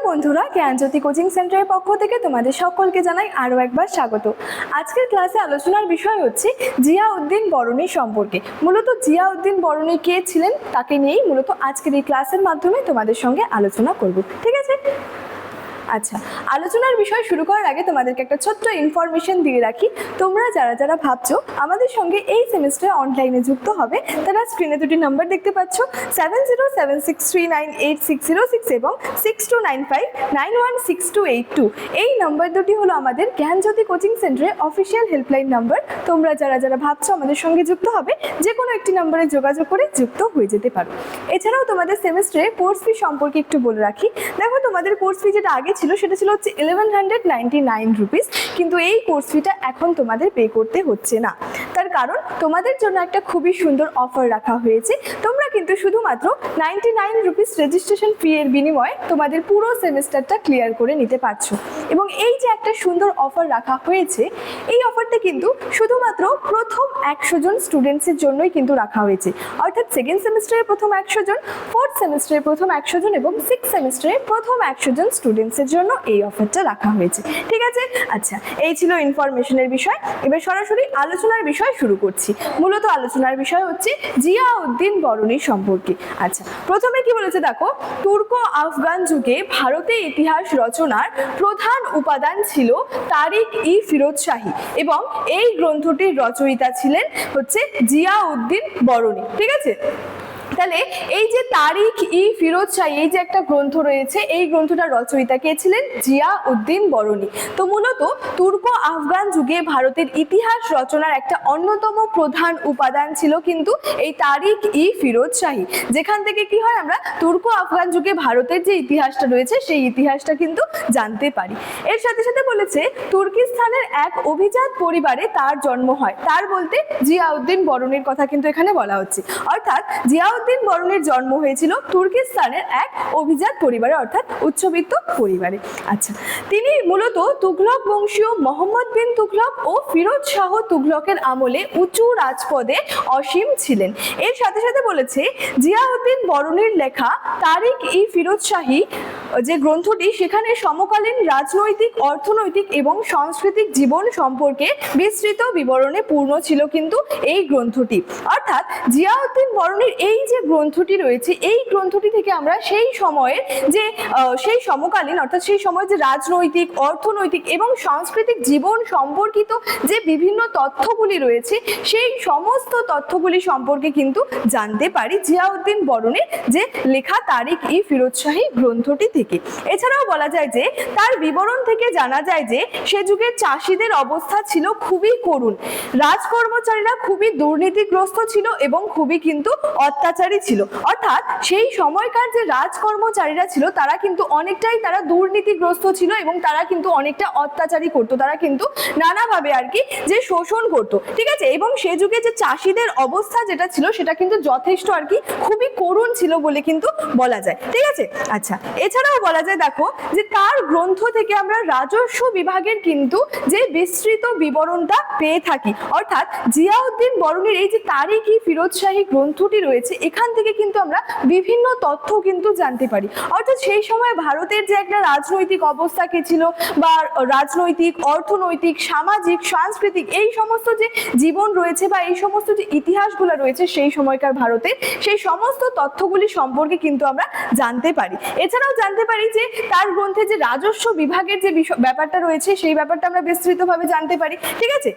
বন্ধুরা, জ্ঞানজ্যোতি কোচিং সেন্টারের পক্ষ থেকে তোমাদের সকলকে জানাই আরও একবার স্বাগত। আজকের ক্লাসে আলোচনার বিষয় হচ্ছে জিয়াউদ্দিন বরনী সম্পর্কে। মূলত জিয়াউদ্দিন বরনী কে ছিলেন তাকে নিয়েই মূলত আজকের এই ক্লাসের মাধ্যমে তোমাদের সঙ্গে আলোচনা করব। ঠিক আছে? আচ্ছা, আলোচনার বিষয় শুরু করার আগে তোমাদেরকে একটা ছোট্ট ইনফরমেশন দিয়ে রাখি। তোমরা যারা যারা ভাবছো আমাদের সঙ্গে এই সেমিস্টারে অনলাইনে যুক্ত হবে, তারা স্ক্রিনে দুটি নাম্বার দেখতে পাচ্ছ, 7076398606 এবং 6295916282। এই নাম্বার দুটি হলো আমাদের জ্ঞানজ্যোতি কোচিং সেন্টারের অফিসিয়াল হেল্পলাইন নাম্বার। তোমরা যারা যারা ভাবছো আমাদের সঙ্গে যুক্ত হবে, যে কোনো একটি নাম্বারে যোগাযোগ করে যুক্ত হয়ে যেতে পারো। এছাড়াও তোমাদের সেমিস্টারে কোর্স ফি সম্পর্কে একটু বলে রাখি। দেখো, তোমাদের কোর্স ফি যেটা আগে ছিল সেটা ছিল হচ্ছে 1199 রুপিস, কিন্তু এই কোর্স ফিটা এখন তোমাদের পে করতে হচ্ছে না। তার কারণ তোমাদের জন্য একটা খুবই সুন্দর অফার রাখা হয়েছে। তোমরা কিন্তু শুধুমাত্র 99 রুপিস রেজিস্ট্রেশন ফি এর বিনিময়ে তোমাদের পুরো সেমিস্টারটা ক্লিয়ার করে নিতে পারছো। এবং এই যে একটা সুন্দর অফার রাখা হয়েছে, এই অফারটা কিন্তু শুধুমাত্র প্রথম 100 জন স্টুডেন্টসের জন্যই কিন্তু রাখা হয়েছে। অর্থাৎ সেকেন্ড সেমিস্টারের প্রথম 100 জন, ফোর্থ সেমিস্টারের প্রথম 100 জন এবং সিক্স সেমিস্টারের প্রথম 100 জন স্টুডেন্টসের জন্য এই অফারটা রাখা হয়েছে। ঠিক আছে? আচ্ছা, এই ছিল ইনফরমেশনের বিষয়। এবার সরাসরি আলোচনার বিষয় শুরু করছি। মূলত আলোচনার বিষয় হচ্ছে জিয়াউদ্দিন বরনী সম্পর্কে। আচ্ছা, প্রথমে কি বলেছে দেখো, তুর্কো আফগান যুগে ভারতের ইতিহাস রচনার প্রধান উপাদান ছিল তারিখ-ই-ফিরোজ শাহী এবং এই গ্রন্থটির রচয়িতা ছিলেন হচ্ছে জিয়াউদ্দিন বরনী। ঠিক আছে? তাহলে এই যে তারিখ-ই-ফিরোজ শাহী, এই যে একটা গ্রন্থ রয়েছে, এই গ্রন্থটার রচয়িতা কে ছিলেন? জিয়াউদ্দিন বরনী। তো মূলত তুর্কো আফগান যুগে ভারতের ইতিহাস রচনার একটা অন্যতম প্রধান উপাদান ছিল কিন্তু এই তারিখ-ই-ফিরোজ শাহী, যেখান থেকে কি হয়, আমরা তুর্কো আফগান যুগে ভারতের যে ইতিহাসটা রয়েছে সেই ইতিহাসটা কিন্তু জানতে পারি। এর সাথে সাথে বলেছে তুর্কিস্তানের এক অভিজাত পরিবারে তার জন্ম হয়। তার বলতে জিয়াউদ্দিন বরনীর কথা কিন্তু এখানে বলা হচ্ছে। অর্থাৎ জিয়াউদ্দিন বরনীর জন্ম হয়েছিল তুর্কিস্তানের এক অভিজাত পরিবারে, অর্থাৎ উচ্চবিত্ত পরিবারে। আচ্ছা, তিনি মূলত তুঘলক বংশীয় মোহাম্মদ বিন তুঘলক ও ফিরোজ শাহ তুঘলকের আমলে উঁচু রাজপদে অসীম ছিলেন। এর সাথে সাথে বলেছে জিয়াউদ্দিন বরনীর লেখা তারিখ-ই-ফিরোজ শাহী যে গ্রন্থটি, সেখানে সমকালীন রাজনৈতিক, অর্থনৈতিক এবং সাংস্কৃতিক জীবন সম্পর্কে বিস্তৃত বিবরণে পূর্ণ ছিল কিন্তু এই গ্রন্থটি। অর্থাৎ জিয়াউদ্দিন বরনীর এই যে গ্রন্থটি রয়েছে, এই গ্রন্থটি থেকে আমরা সেই সময়ের যে সেই সমকালীন, অর্থাৎ সেই সময় যে রাজনৈতিক, অর্থনৈতিক এবং সাংস্কৃতিক জীবন সম্পর্কিত যে বিভিন্ন তথ্যগুলি রয়েছে, সেই সমস্ত তথ্যগুলি সম্পর্কে কিন্তু জানতে পারি জিয়াউদ্দিন বরনীর যে লেখা তারিখ-ই-ফিরোজ শাহী গ্রন্থটি থেকে। এছাড়াও বলা যায় যে তার বিবরণ থেকে জানা যায় যে সে যুগের চাষিদের অবস্থা ছিল খুবই করুণ। রাজকর্মচারীরা খুবই দুর্নীতিগ্রস্ত ছিল এবং খুবই কিন্তু অত্যাচারী ছিল। অর্থাৎ সেই সময়কার যে রাজকর্মচারীরা ছিল তারা কিন্তু অনেকটাই তারা দুর্নীতিগ্রস্ত ছিল এবং তারা কিন্তু অনেকটা অত্যাচারী করতো, তারা কিন্তু নানাভাবে আর কি যে শোষণ করতো। ঠিক আছে? এবং সে যুগে যে চাষিদের অবস্থা যেটা ছিল সেটা কিন্তু যথেষ্ট আর কি খুবই করুণ ছিল বলে কিন্তু বলা যায়। ঠিক আছে? আচ্ছা, এছাড়াও বলা যায় দেখো যে তার গ্রন্থ থেকে আমরা রাজস্ব বিভাগের কিন্তু যে বিস্তৃত বিবরণটা পেয়ে থাকি। অর্থাৎ জিয়াউদ্দিন বরনীর এই যে তারিখ-ই-ফিরোজ শাহী গ্রন্থটি রয়েছে, এখান থেকে কিন্তু আমরা বিভিন্ন তথ্য কিন্তু জানতে পারি। অর্থাৎ সেই সময় ভারতের যে একটা রাজনৈতিক অবস্থা কি ছিল, বা রাজনৈতিক, অর্থনৈতিক, সামাজিক, সাংস্কৃতিক এই সমস্ত যে জীবন রয়েছে বা এই সমস্ত যে ইতিহাসগুলো রয়েছে সেই সময়কার ভারতের, সেই সমস্ত তথ্যগুলি সম্পর্কে কিন্তু আমরা জানতে পারি। এছাড়াও জানতে পারি যে তার গ্রন্থে যে রাজস্ব বিভাগের যে ব্যাপারটা রয়েছে সেই ব্যাপারটা আমরা বিস্তৃতভাবে জানতে পারি। ঠিক আছে?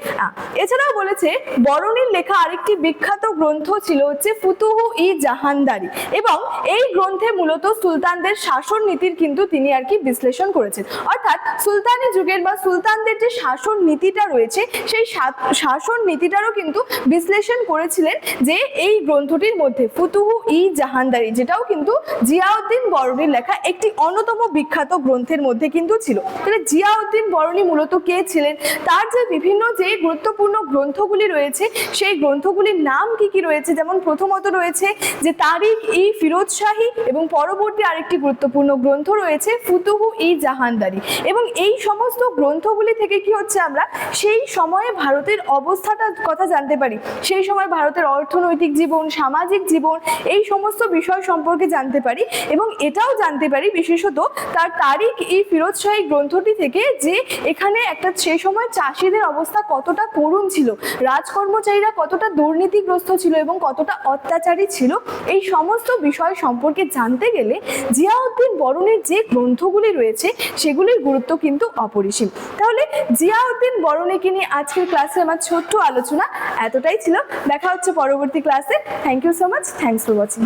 এছাড়াও বলেছে বরনীর লেখা আরেকটি বিখ্যাত গ্রন্থ ছিল হচ্ছে ফুতুহ-ই-জাহানদারি, এবং এই গ্রন্থে মূলত সুলতানদের শাসন নীতির কিন্তু তিনি আর কি বিশ্লেষণ করেছেন। অর্থাৎ সুলতানি যুগের বা সুলতানদের যে শাসন নীতিটা রয়েছে সেই শাসন নীতিটারও কিন্তু বিশ্লেষণ করেছিলেন যে এই গ্রন্থটির মধ্যে ফুতুহ-ই-জাহানদারি, যেটাও কিন্তু জিয়াউদ্দিন বরনীর লেখা একটি অন্যতম বিখ্যাত গ্রন্থের মধ্যে কিন্তু ছিল। তাহলে জিয়াউদ্দিন বরনী মূলত কে ছিলেন, তার যে বিভিন্ন যে গুরুত্বপূর্ণ গ্রন্থগুলি রয়েছে সেই গ্রন্থগুলির নাম কি কি রয়েছে, যেমন প্রথমত রয়েছে যে তারিখ-ই-ফিরোজ শাহী এবং পরবর্তী আরেকটি গুরুত্বপূর্ণ গ্রন্থ রয়েছে ফুতুহ-ই-জাহানদারি। এবং এই সমস্ত গ্রন্থগুলি থেকে কি হচ্ছে, আমরা সেই সময়ে ভারতের অবস্থাটার কথা জানতে পারি, সেই সময় ভারতের অর্থনৈতিক জীবন, সামাজিক জীবন, এই সমস্ত বিষয় সম্পর্কে জানতে পারি। এবং এটাও জানতে পারি বিশেষত তার তারিখ এই ফিরোজ শাহী গ্রন্থটি থেকে, যে এখানে একটা সেই সময় চাষিদের অবস্থা কতটা করুণ ছিল, রাজকর্মচারীরা কতটা দুর্নীতিগ্রস্ত ছিল এবং কতটা অত্যাচারী ছিল, এই সমস্ত বিষয় সম্পর্কে জানতে গেলে জিয়াউদ্দিন বরণীর যে গ্রন্থগুলি রয়েছে সেগুলির গুরুত্ব কিন্তু অপরিসীম। তাহলে জিয়াউদ্দিন বরণীকে নিয়ে আজকের ক্লাসে আমার ছোট্ট আলোচনা এতটাই ছিল। দেখা হচ্ছে পরবর্তী ক্লাসে। Thank you so much, thanks for watching.